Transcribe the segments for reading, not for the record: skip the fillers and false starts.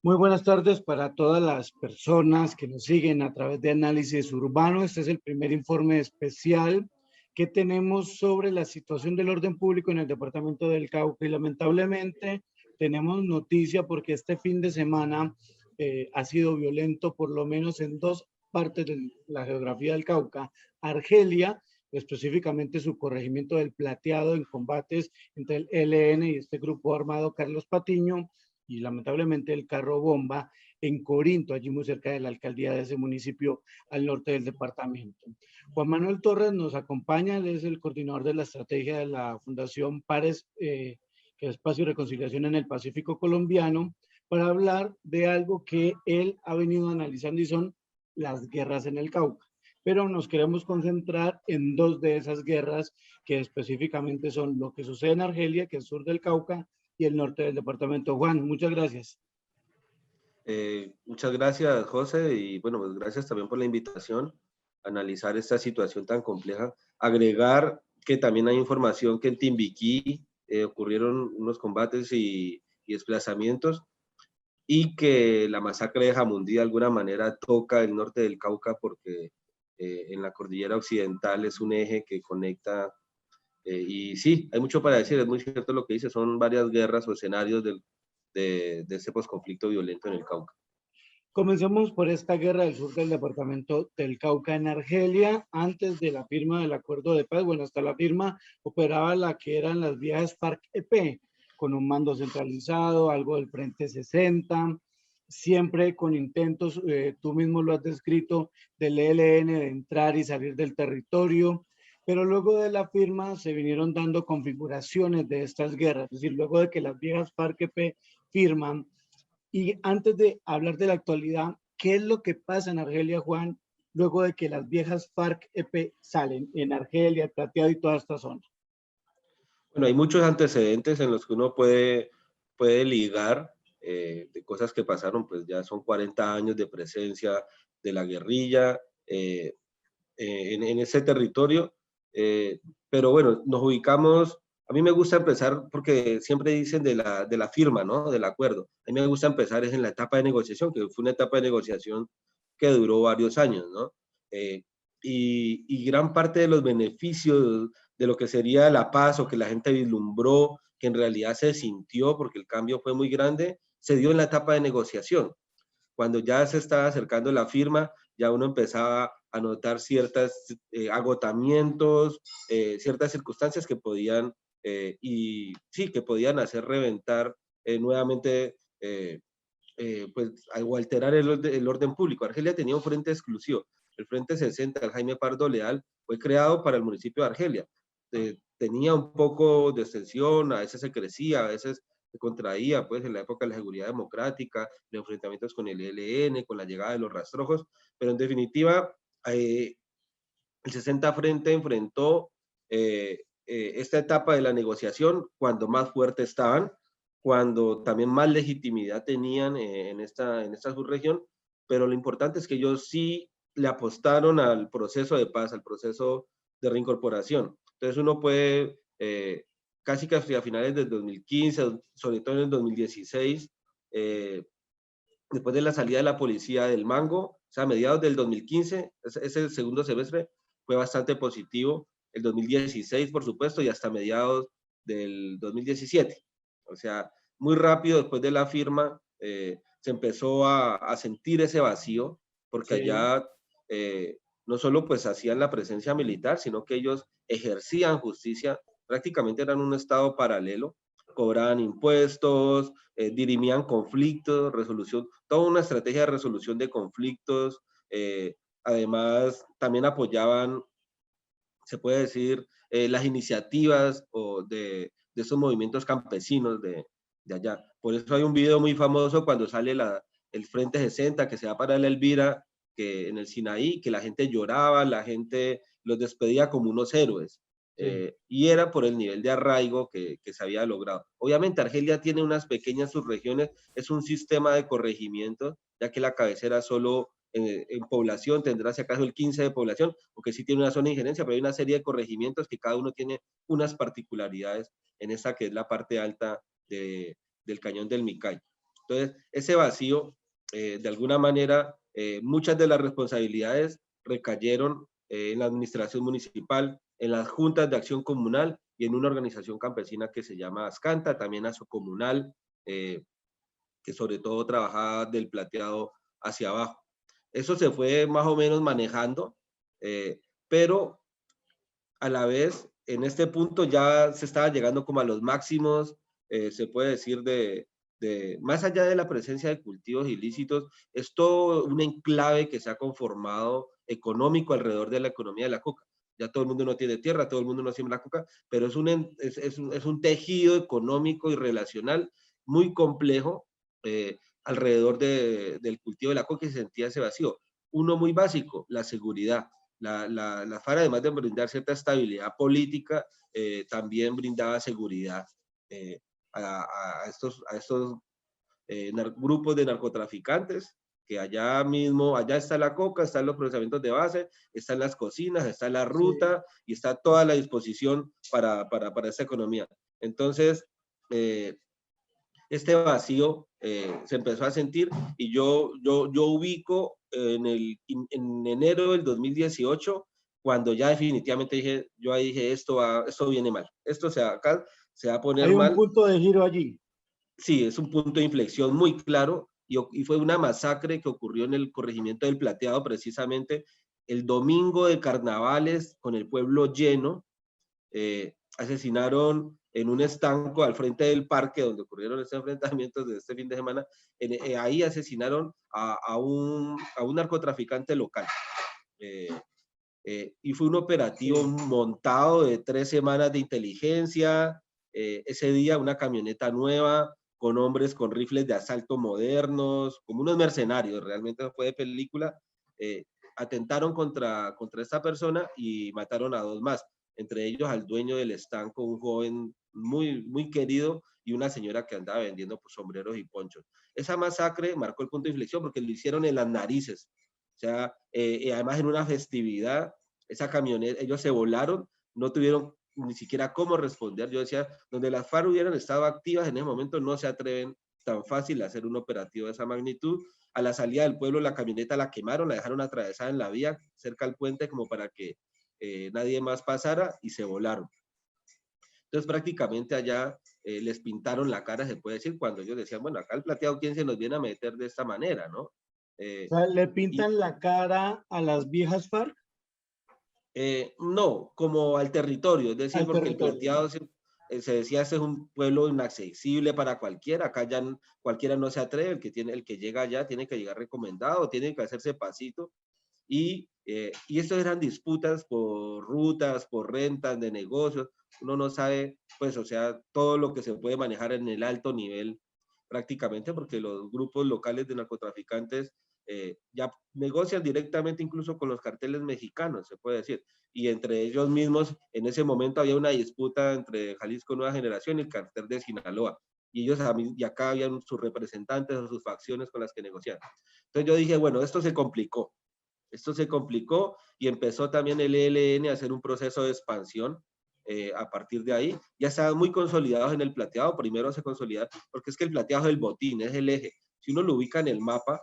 Muy buenas tardes para todas las personas que nos siguen a través de Análisis Urbano. Este es el primer informe especial que tenemos sobre la situación del orden público en el departamento del Cauca y lamentablemente tenemos noticia porque este fin de semana ha sido violento por lo menos en dos partes de la geografía del Cauca. Argelia, específicamente su corregimiento del Plateado en combates entre el ELN y este grupo armado Carlos Patiño, y lamentablemente el carro bomba en Corinto, allí muy cerca de la alcaldía de ese municipio al norte del departamento. Juan Manuel Torres nos acompaña, él es el coordinador de la estrategia de la Fundación Pares, que es Espacio y Reconciliación en el Pacífico Colombiano, para hablar de algo que él ha venido analizando y son las guerras en el Cauca. Pero nos queremos concentrar en dos de esas guerras que específicamente son lo que sucede en Argelia, que es el sur del Cauca, y el norte del departamento. Juan, muchas gracias. Muchas gracias, José, y bueno, pues gracias también por la invitación a analizar esta situación tan compleja. Agregar que también hay información que en Timbiquí ocurrieron unos combates y desplazamientos, y que la masacre de Jamundí de alguna manera toca el norte del Cauca porque en la cordillera occidental es un eje que conecta. Y sí, hay mucho para decir, es muy cierto lo que dice, son varias guerras o escenarios de este posconflicto violento en el Cauca. Comencemos por esta guerra del sur del departamento del Cauca en Argelia. Antes de la firma del acuerdo de paz, bueno, hasta la firma operaba la que eran las viejas FARC-EP, con un mando centralizado, algo del Frente 60, siempre con intentos, tú mismo lo has descrito, del ELN de entrar y salir del territorio. Pero luego de la firma se vinieron dando configuraciones de estas guerras, es decir, luego de que las viejas FARC-EP firman. Y antes de hablar de la actualidad, ¿qué es lo que pasa en Argelia, Juan, luego de que las viejas FARC-EP salen en Argelia, el Plateado y toda esta zona? Bueno, hay muchos antecedentes en los que uno puede ligar de cosas que pasaron, pues ya son 40 años de presencia de la guerrilla en ese territorio. Pero bueno, nos ubicamos, a mí me gusta empezar porque siempre dicen de la firma, ¿no? Del acuerdo. A mí me gusta empezar es en la etapa de negociación, que fue una etapa de negociación que duró varios años, ¿no? Y gran parte de los beneficios de lo que sería la paz o que la gente vislumbró, que en realidad se sintió porque el cambio fue muy grande, se dio en la etapa de negociación. Cuando ya se estaba acercando la firma, ya uno empezaba a notar ciertos agotamientos, ciertas circunstancias que podían, y sí, que podían hacer reventar nuevamente, pues, o alterar el orden público. Argelia tenía un frente exclusivo. El Frente 60, el Jaime Pardo Leal, fue creado para el municipio de Argelia. Tenía un poco de extensión, a veces se crecía, a veces se contraía, pues en la época de la seguridad democrática, de enfrentamientos con el ELN, con la llegada de los rastrojos, pero en definitiva, el 60 Frente enfrentó esta etapa de la negociación cuando más fuerte estaban, cuando también más legitimidad tenían en esta subregión, pero lo importante es que ellos sí le apostaron al proceso de paz, al proceso de reincorporación. Entonces uno puede, casi que a finales del 2015, sobre todo en el 2016, después de la salida de la policía del Mango, o sea, a mediados del 2015, ese segundo semestre fue bastante positivo, el 2016, por supuesto, y hasta mediados del 2017. O sea, muy rápido después de la firma se empezó a sentir ese vacío, porque Sí. allá no solo pues hacían la presencia militar, sino que ellos ejercían justicia, prácticamente eran un estado paralelo, cobraban impuestos, dirimían conflictos, resolución, toda una estrategia de resolución de conflictos. Además, también apoyaban, se puede decir, las iniciativas de esos movimientos campesinos de allá. Por eso hay un video muy famoso cuando sale el Frente 60, que se va para la Elvira, que en el Sinaí, que la gente lloraba, la gente los despedía como unos héroes. Sí. Y era por el nivel de arraigo que se había logrado. Obviamente Argelia tiene unas pequeñas subregiones, es un sistema de corregimiento, ya que la cabecera solo en población tendrá si acaso el 15 de población, porque sí tiene una zona de injerencia, pero hay una serie de corregimientos que cada uno tiene unas particularidades en esa que es la parte alta del cañón del Micay. Entonces, ese vacío, de alguna manera, muchas de las responsabilidades recayeron en la administración municipal, en las juntas de acción comunal y en una organización campesina que se llama Ascanta, también Asocomunal, que sobre todo trabajaba del plateado hacia abajo. Eso se fue más o menos manejando, pero a la vez, en este punto ya se estaba llegando como a los máximos, se puede decir, más allá de la presencia de cultivos ilícitos, es todo un enclave que se ha conformado económico alrededor de la economía de la coca. Ya todo el mundo no tiene tierra, todo el mundo no siembra coca, pero es un tejido económico y relacional muy complejo alrededor del cultivo de la coca y se sentía ese vacío. Uno muy básico, la seguridad. La FARC, además de brindar cierta estabilidad política, también brindaba seguridad a estos grupos de narcotraficantes, que allá mismo, allá está la coca, están los procesamientos de base, están las cocinas, está la ruta y está toda la disposición para esta economía. Entonces, este vacío se empezó a sentir y yo ubico en enero del 2018, cuando ya definitivamente dije, yo ahí dije, esto viene mal, acá se va a poner Hay un mal. punto de giro allí. Sí, es un punto de inflexión muy claro y fue una masacre que ocurrió en el corregimiento del Plateado, precisamente el domingo de carnavales, con el pueblo lleno. Asesinaron en un estanco al frente del parque donde ocurrieron estos enfrentamientos de este fin de semana. Ahí asesinaron a un narcotraficante local. Y fue un operativo montado de 3 semanas de inteligencia. Ese día una camioneta nueva con hombres con rifles de asalto modernos, como unos mercenarios, realmente fue de película. Atentaron contra esta persona y mataron a 2 más, entre ellos al dueño del estanco, un joven muy querido, y una señora que andaba vendiendo sombreros y ponchos. Esa masacre marcó el punto de inflexión porque lo hicieron en las narices. O sea, además en una festividad, esa camioneta, ellos se volaron, no tuvieron ni siquiera cómo responder. Yo decía, donde las FARC hubieran estado activas en ese momento, no se atreven tan fácil a hacer un operativo de esa magnitud. A la salida del pueblo, la camioneta la quemaron, la dejaron atravesada en la vía, cerca al puente, como para que nadie más pasara, y se volaron. Entonces, prácticamente allá les pintaron la cara, se puede decir, cuando ellos decían, bueno, acá el plateado, ¿quién se nos viene a meter de esta manera, no? O sea, ¿le pintan la cara a las viejas FARC? No, como al territorio, es decir, Al porque el territorio. plateado se decía, este es un pueblo inaccesible para cualquiera, acá ya cualquiera no se atreve, el que llega allá tiene que llegar recomendado, tiene que hacerse pasito, y estos eran disputas por rutas, por rentas de negocios. Uno no sabe, pues, o sea, todo lo que se puede manejar en el alto nivel prácticamente, porque los grupos locales de narcotraficantes ya negocian directamente incluso con los carteles mexicanos, se puede decir. Y entre ellos mismos, en ese momento había una disputa entre Jalisco Nueva Generación y el cartel de Sinaloa. Y ellos, y acá habían sus representantes o sus facciones con las que negociaban. Entonces yo dije, bueno, esto se complicó. Esto se complicó y empezó también el ELN a hacer un proceso de expansión. A partir de ahí, ya estaban muy consolidados en el plateado. Primero se consolida, porque es que el plateado es el botín, es el eje. Si uno lo ubica en el mapa,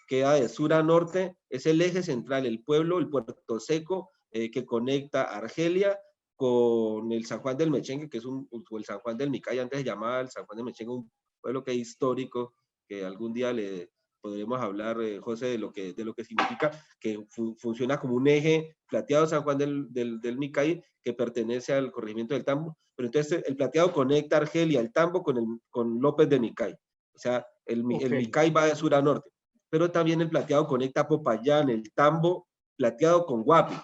queda de sur a norte, es el eje central, el pueblo, el Puerto Seco, que conecta Argelia con el San Juan del Mechengue, que es el San Juan del Micay, antes se llamaba el San Juan del Mechengue, un pueblo que es histórico, que algún día le podremos hablar, José, de lo que significa, que funciona como un eje plateado San Juan del Micay, que pertenece al corregimiento del Tambo, pero entonces el plateado conecta Argelia, el Tambo, con López de Micay. O sea, el Micay va de sur a norte, pero también el plateado conecta Popayán, el Tambo, plateado con Guapi.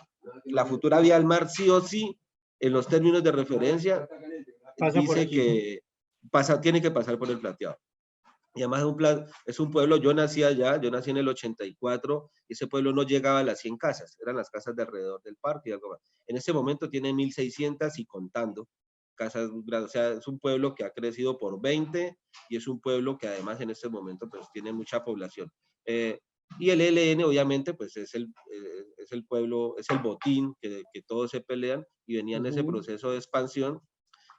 La futura vía al mar, sí o sí, en los términos de referencia, dice que tiene que pasar por el plateado. Y además es un pueblo, yo nací allá, yo nací en el 84, y ese pueblo no llegaba a las 100 casas, eran las casas de alrededor del parque y algo más. En ese momento tiene 1.600 y contando casas, o sea, es un pueblo que ha crecido por 20 y es un pueblo que además en este momento pues tiene mucha población. Y el ELN obviamente pues es el pueblo, es el botín que todos se pelean y venían en ese proceso de expansión.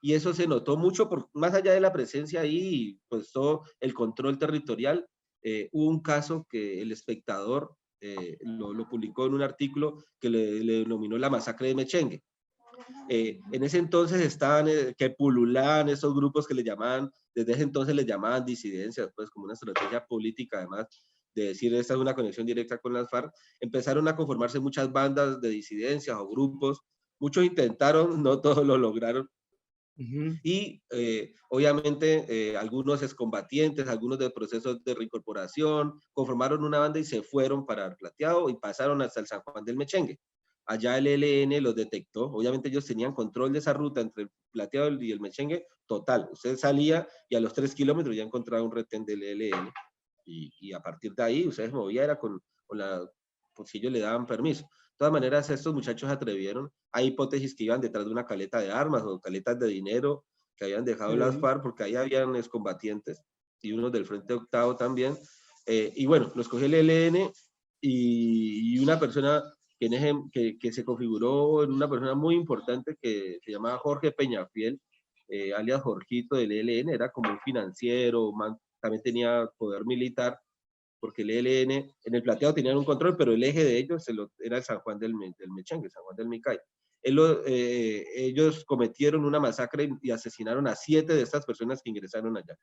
y eso se notó mucho, más allá de la presencia ahí, pues todo el control territorial. Hubo un caso que El Espectador lo publicó en un artículo que le denominó la masacre de Mechengue. En ese entonces estaban, que pululaban esos grupos que le llamaban, desde ese entonces les llamaban disidencias, pues como una estrategia política, además de decir esta es una conexión directa con las FARC, empezaron a conformarse muchas bandas de disidencias o grupos, muchos intentaron, no todos lo lograron, y obviamente algunos excombatientes, algunos de procesos de reincorporación, conformaron una banda y se fueron para el Plateado y pasaron hasta el San Juan del Mechengue. Allá el ELN los detectó, obviamente ellos tenían control de esa ruta entre el Plateado y el Mechengue, total, usted salía y a los 3 kilómetros ya encontraba un retén del ELN y a partir de ahí usted se movía, era con la, pues si ellos le daban permiso. De todas maneras, estos muchachos se atrevieron. Hay hipótesis que iban detrás de una caleta de armas o caletas de dinero que habían dejado las FARC, porque ahí habían excombatientes y unos del Frente Octavo también. Y bueno, los cogió el ELN y una persona que se configuró en una persona muy importante que se llamaba Jorge Peñafiel, alias Jorgito del ELN, era como un financiero, también tenía poder militar, porque el ELN en el Plateado tenían un control, pero el eje de ellos era el San Juan del Mechengue, San Juan del Micay. Ellos cometieron una masacre y asesinaron a 7 de estas personas que ingresaron allá.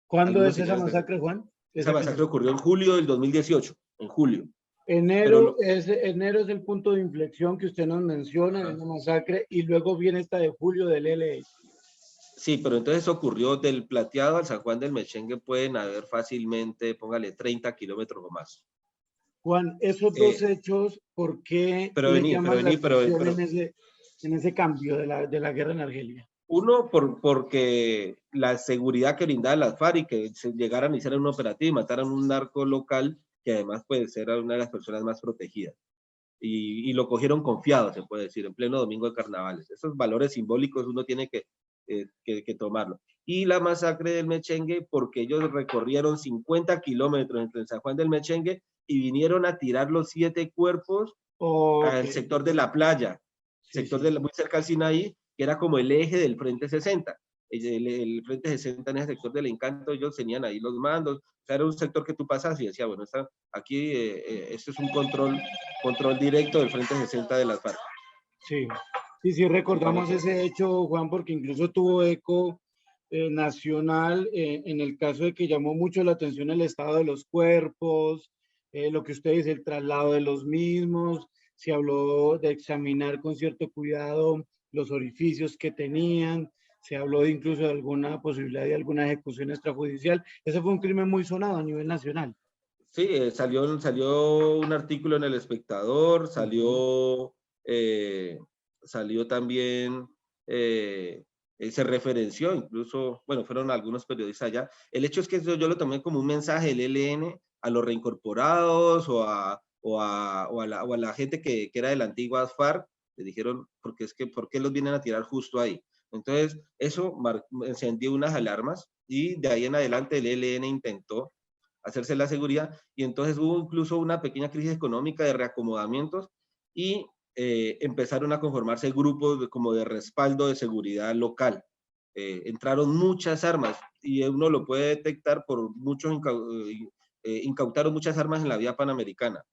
¿Cuándo es esa masacre, Juan? Esa masacre ocurrió en julio del 2018, en julio. Enero es el punto de inflexión que usted nos menciona en la masacre, y luego viene esta de julio del LA. Sí, pero entonces ocurrió del Plateado al San Juan del Mechengue, pueden haber fácilmente, póngale 30 kilómetros o más. Juan, esos dos hechos, ¿por qué le llaman la atención en ese cambio de la guerra en Argelia? Uno, porque la seguridad que brindaban las FARC y que se llegaran y hicieran un operativo y mataran un narco local, que además pues era una de las personas más protegidas. Y lo cogieron confiado, se puede decir, en pleno domingo de carnavales. Esos valores simbólicos uno tiene que tomarlo. Y la masacre del Mechengue, porque ellos recorrieron 50 kilómetros entre el San Juan del Mechengue y vinieron a tirar los 7 cuerpos al sector de la playa, muy cerca al Sinaí, que era como el eje del Frente 60. El Frente 60 en ese sector del Encanto, ellos tenían ahí los mandos, o sea, era un sector que tú pasas y decía, bueno, aquí esto es un control directo del Frente 60 de las FARC. Sí, recordamos ese hecho, Juan, porque incluso tuvo eco nacional en el caso de que llamó mucho la atención el estado de los cuerpos, lo que usted dice, el traslado de los mismos, se habló de examinar con cierto cuidado los orificios que tenían, se habló incluso de alguna posibilidad de alguna ejecución extrajudicial. Ese fue un crimen muy sonado a nivel nacional. Sí, salió un artículo en El Espectador, salió también, se referenció incluso, bueno, fueron algunos periodistas allá. El hecho es que yo lo tomé como un mensaje del ELN a los reincorporados o a la gente que era de la antigua FARC. Le dijeron, ¿por qué los vienen a tirar justo ahí? Entonces, eso encendió unas alarmas y de ahí en adelante el ELN intentó hacerse la seguridad, y entonces hubo incluso una pequeña crisis económica de reacomodamientos y empezaron a conformarse grupos como de respaldo de seguridad local. Entraron muchas armas y uno lo puede detectar por incautaron muchas armas en la vía panamericana.